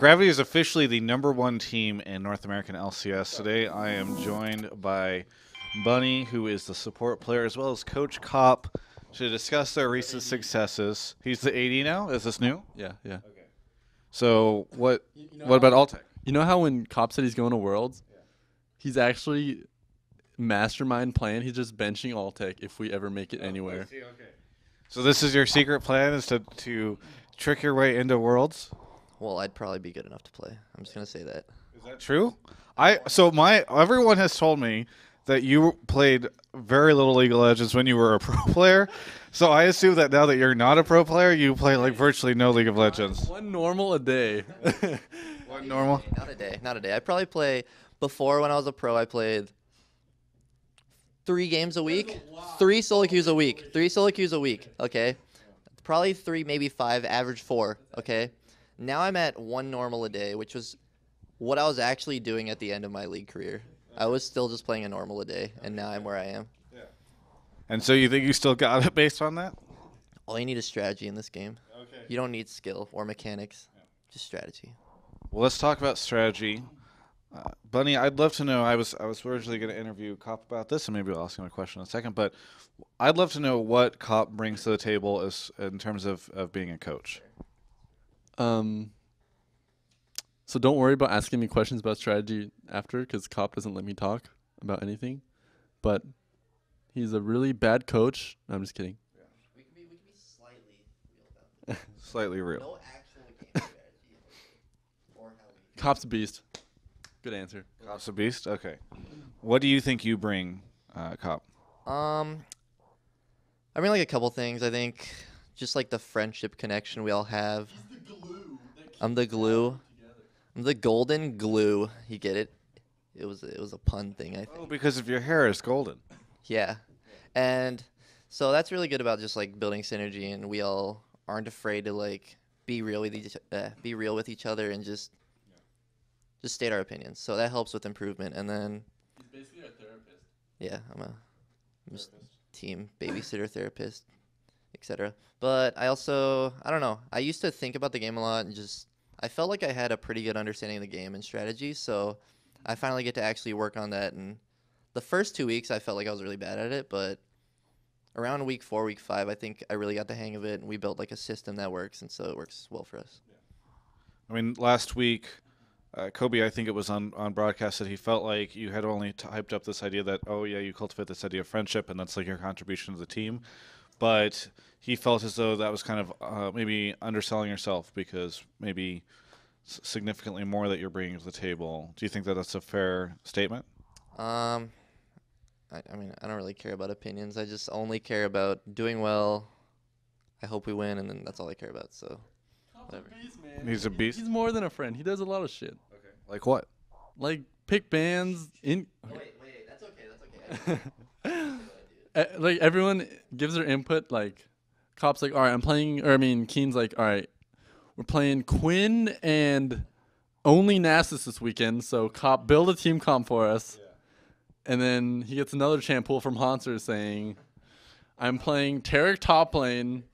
Gravity is officially the #1 team in North American LCS. Today I am joined by Bunny, who is the support player, as well as Coach Cop, to discuss their recent successes. He's the AD now? Is this new? Yeah, yeah. So what about Altec? You know how when Cop said he's going to Worlds, he's actually mastermind plan. He's just benching Alltech if we ever make it anywhere. So this is your secret plan, is to trick your way into Worlds? Well, I'd probably be good enough to play. I'm just gonna say that. Is that true? Everyone has told me that you played very little League of Legends when you were a pro player. So I assume that now that you're not a pro player, you play like virtually no League of Legends. One normal a day. What normal? Not a day. I probably play before when I was a pro. I played 3 games a week, 3 solo queues a week, 3 solo queues a week. Okay, probably 3, maybe 5, average 4. Okay, now I'm at 1 normal a day, which was what I was actually doing at the end of my league career. I was still just playing a normal a day, and now I'm where I am. And so you think you still got it based on that? All you need is strategy in this game. Okay. You don't need skill or mechanics, just strategy. Well, let's talk about strategy. Bunny, I'd love to know. I was originally going to interview Cop about this, and maybe I'll ask him a question in a second. But I'd love to know what Cop brings to the table as in terms of being a coach. So don't worry about asking me questions about strategy after, because Cop doesn't let me talk about anything. But he's a really bad coach. No, I'm just kidding. We can be slightly real about this. Slightly real. No actual game strategy or how we. Cop's a beast. Good answer. Cop's a beast. Okay. What do you think you bring, Cop? I mean, like a couple things. I think just like the friendship connection we all have. I'm the glue. I'm the golden glue. You get it? It was a pun thing, I think. Oh, because of your hair is golden. Yeah, and so that's really good about just like building synergy, and we all aren't afraid to like be real with each other, and just state our opinions. So that helps with improvement. And then He's basically our therapist. yeah, I'm just team babysitter, therapist, etc. But I don't know. I used to think about the game a lot, and I felt like I had a pretty good understanding of the game and strategy. So I finally get to actually work on that. And the first 2 weeks, I felt like I was really bad at it, but around week 4, week 5, I think I really got the hang of it, and we built like a system that works, and so it works well for us. I mean, last week, Kobe, I think it was on broadcast, that he felt like you had only hyped up this idea that, oh, yeah, you cultivate this idea of friendship, and that's like your contribution to the team. But he felt as though that was kind of maybe underselling yourself, because maybe significantly more that you're bringing to the table. Do you think that that's a fair statement? I mean, I don't really care about opinions. I just only care about doing well. I hope we win, and then that's all I care about. So, whatever. He's a beast. He's more than a friend. He does a lot of shit. Okay. Like what? Like pick bands in. Wait, that's okay. Like everyone gives their input. Like Cop's like, all right, I'm playing. Or I mean, Keen's like, all right, we're playing Quinn and only Nasus this weekend. So Cop, build a team comp for us. Yeah. And then he gets another chant pool from Hanser saying, I'm playing Tarek top lane.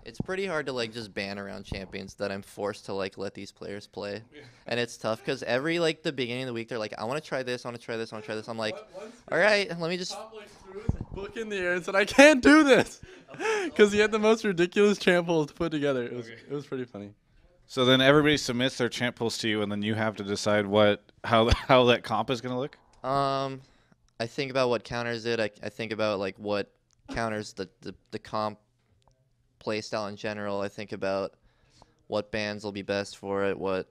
It's pretty hard to like just ban around champions that I'm forced to like let these players play, and it's tough because every like the beginning of the week they're like, I want to try this, I want to try this, I want to try this. I'm like, all right, let me just. Top like threw his book in the air and said, I can't do this, because he had the most ridiculous chant pools to put together. It was pretty funny. So then everybody submits their chant pools to you, and then you have to decide how that comp is going to look? I think about what counters it. I think about like what counters the comp play style in general. I think about what bands will be best for it,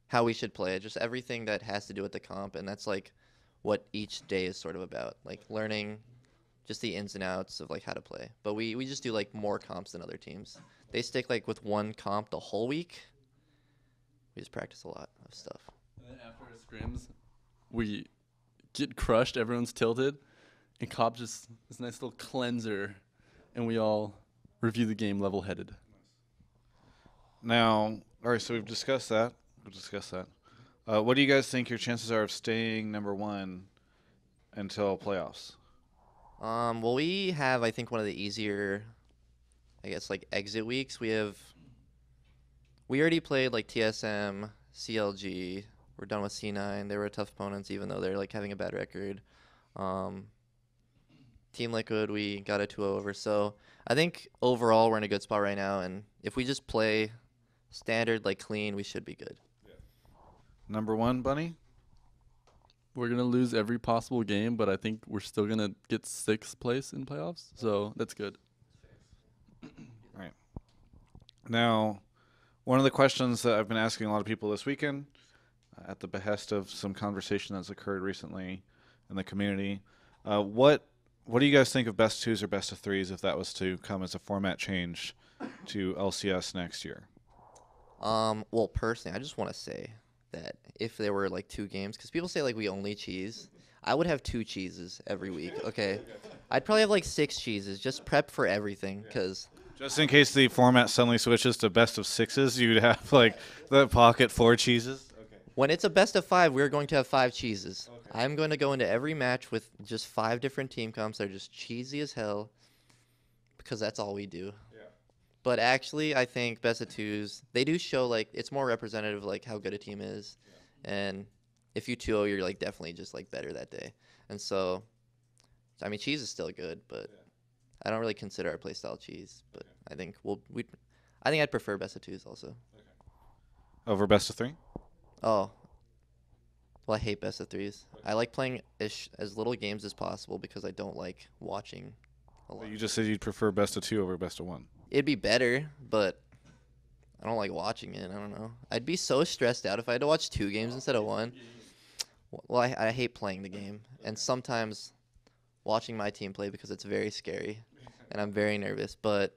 how we should play it, just everything that has to do with the comp, and that's like what each day is sort of about, like learning just the ins and outs of like how to play. But we just do like more comps than other teams. They stick like with one comp the whole week. We just practice a lot of stuff. And then after our scrims, we get crushed, everyone's tilted, and Cop just this nice little cleanser, and we all review the game level-headed. Now, all right, so we've discussed that. What do you guys think your chances are of staying #1 until playoffs? Well, we have, I think, one of the easier, I guess like exit weeks. We already played like TSM, CLG. We're done with C9. They were tough opponents, even though they're like having a bad record. Team Liquid, we got a 2-0 over. So I think overall we're in a good spot right now, and if we just play standard, like clean, we should be good. Number 1, Bunny. We're gonna lose every possible game, but I think we're still gonna get 6th place in playoffs. So that's good. Right. Now, one of the questions that I've been asking a lot of people this weekend, at the behest of some conversation that's occurred recently in the community, what do you guys think of best 2s or best of 3s if that was to come as a format change to LCS next year? Well, personally, I just want to say that if there were like 2 games, because people say like we only cheese, I would have 2 cheeses every week. Okay, I'd probably have like 6 cheeses. Just prep for everything, because Just in case the format suddenly switches to best of 6s, you'd have like the pocket 4 cheeses. when it's a best of 5, we're going to have 5 cheeses. I'm going to go into every match with just 5 different team comps that are just cheesy as hell, because that's all we do. But actually, I think best of 2s, they do show like it's more representative of like how good a team is, and if you 2-0, you're like definitely just like better that day. And so, I mean, cheese is still good, but I don't really consider our playstyle cheese. But I think I think I'd prefer best of 2s also. Over best of 3? Oh, well, I hate best of 3s. I like playing as little games as possible because I don't like watching a lot. You just said you'd prefer best of 2 over best of 1. It'd be better, but I don't like watching it. I don't know. I'd be so stressed out if I had to watch 2 games instead of 1. Well, I hate playing the game, and sometimes watching my team play because it's very scary, and I'm very nervous. But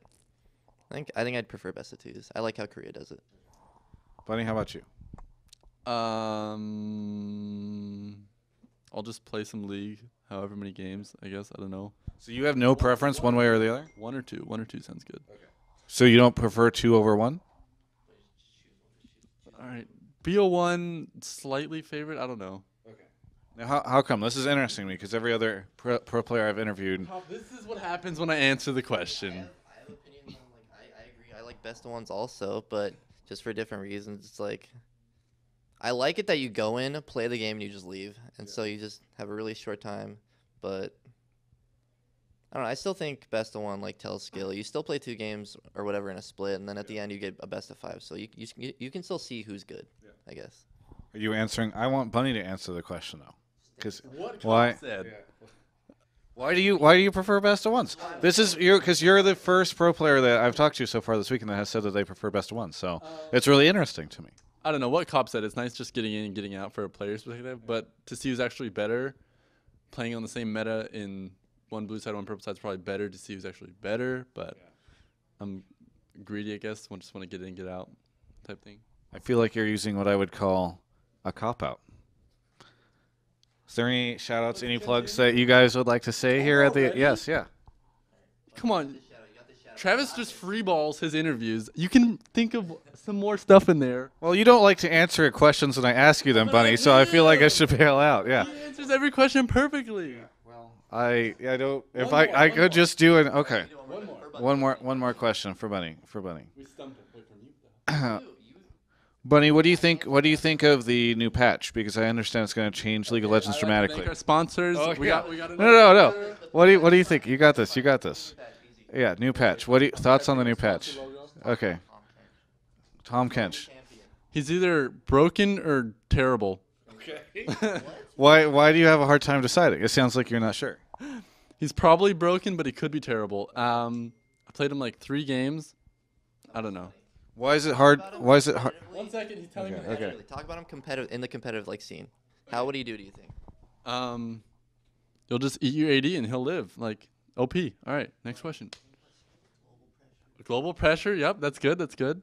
I think I'd prefer best of 2s. I like how Korea does it. Bunny, how about you? I'll just play some League, however many games, I guess. I don't know. So you have no preference one way or the other? 1 or 2. 1 or 2 sounds good. So you don't prefer 2 over 1? All right. BO1 slightly favorite. I don't know. Now, how come? This is interesting to me because every other pro player I've interviewed. This is what happens when I answer the question. I have opinions on I agree. I like best of 1s also, but just for different reasons. It's like I like it that you go in, play the game, and you just leave, and so you just have a really short time. But I don't know. I still think best of 1 like tells skill. You still play 2 games or whatever in a split, and then at the end you get a best of 5. So you can still see who's good. I guess. Are you answering? I want Bunny to answer the question though. Because What why? said? Why do you prefer best of 1s? This is because you're the first pro player that I've talked to so far this weekend that has said that they prefer best of 1s. So it's really interesting to me. I don't know what Cop said. It's nice just getting in and getting out for a player's perspective, but to see who's actually better, playing on the same meta in one blue side, one purple side is probably better to see who's actually better. But I'm greedy, I guess. Just want to get in, get out, type thing. I feel like you're using what I would call a cop out. Is there any shout outs, any plugs that you guys would like to say here at the? Yes, yeah. Come on. Travis just free balls his interviews. You can think of some more stuff in there. Well, you don't like to answer questions when I ask you them, Bunny, so I feel like I should bail out. Yeah. He answers every question perfectly. I don't. If One more, I one could more. just do an okay. One more. One more question for Bunny. We stumped him. Wait, from you? Bunny, what do you think? What do you think of the new patch? Because I understand it's going to change League of Legends I'd like to dramatically. thank our sponsors. Oh, we yeah. got No. What do you think? You got this. You got this. Yeah, new patch. What do you, thoughts on the new patch? Okay. Tom Kench. He's either broken or terrible. Why do you have a hard time deciding? It sounds like you're not sure. He's probably broken, but he could be terrible. I played him like 3 games. I don't know. Why is it hard? Why is it hard? 1 second, he's telling Okay, me. okay. Really, talk about him in the competitive like scene. How would he do you think? You'll just eat your AD and he'll live. Like, OP. All right, next question. Global pressure. Yep, that's good. That's good.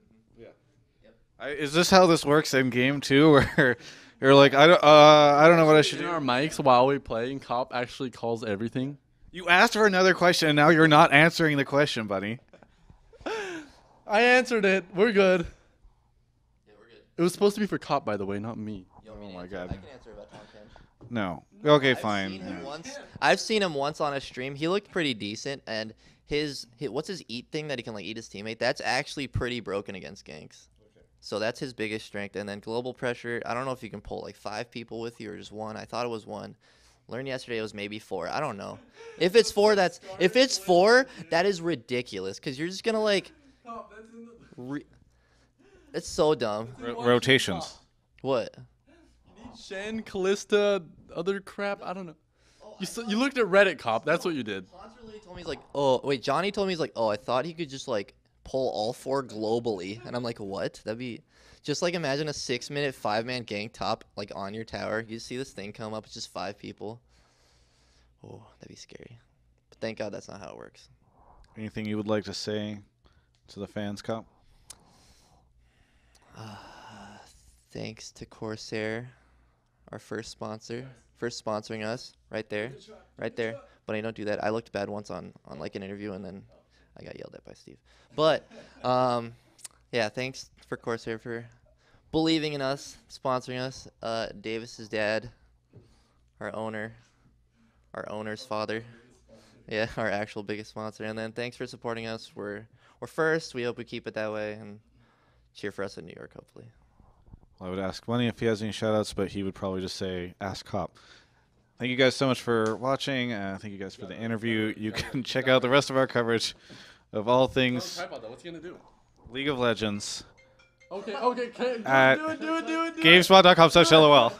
Is this how this works in game too, where you're like, I don't know what I should In do? our mics while we play, and Cop actually calls everything. You asked for another question, and now you're not answering the question, Bunny. I answered it. We're good. Yeah, we're good. It was supposed to be for Cop, by the way, not me. You want me to my answer? God. I can answer about Tom Kench. No. Okay, I've fine. seen him Yeah. once. I've seen him once on a stream. He looked pretty decent, and his what's his eat thing that he can like eat his teammate? That's actually pretty broken against ganks. So that's his biggest strength. And then global pressure, I don't know if you can pull like 5 people with you or just 1. I thought it was 1. Learned yesterday it was maybe 4. I don't know. If it's 4, that is ridiculous because you're just gonna like. It's so dumb. Rotations. What? Shen, Callista, other crap. I don't know. You looked at Reddit, Cop. That's what you did. Hans really told me he's like, oh wait, Johnny told me he's like, oh, I thought he could just like pull all 4 globally, and I'm like, what? That'd be just like imagine a 6-minute 5-man gank top like on your tower. You see this thing come up, it's just 5 people. Oh, that'd be scary. But thank God that's not how it works. Anything you would like to say to the fans, Cop? Thanks to Corsair, our first sponsor, sponsoring us right there. But I don't do that. I looked bad once on like an interview, and then I got yelled at by Steve. But yeah, thanks for Corsair for believing in us, sponsoring us. Davis's dad, our owner's father. Yeah, our actual biggest sponsor. And then thanks for supporting us. We're first. We hope we keep it that way, and cheer for us in New York, hopefully. Well, I would ask Lenny if he has any shout-outs, but he would probably just say, ask Cop. Thank you guys so much for watching. Thank you guys for the interview. You can check out the rest of our coverage of all things What's he gonna do? League of Legends Okay. Do at it. GameSpot.com/LOL.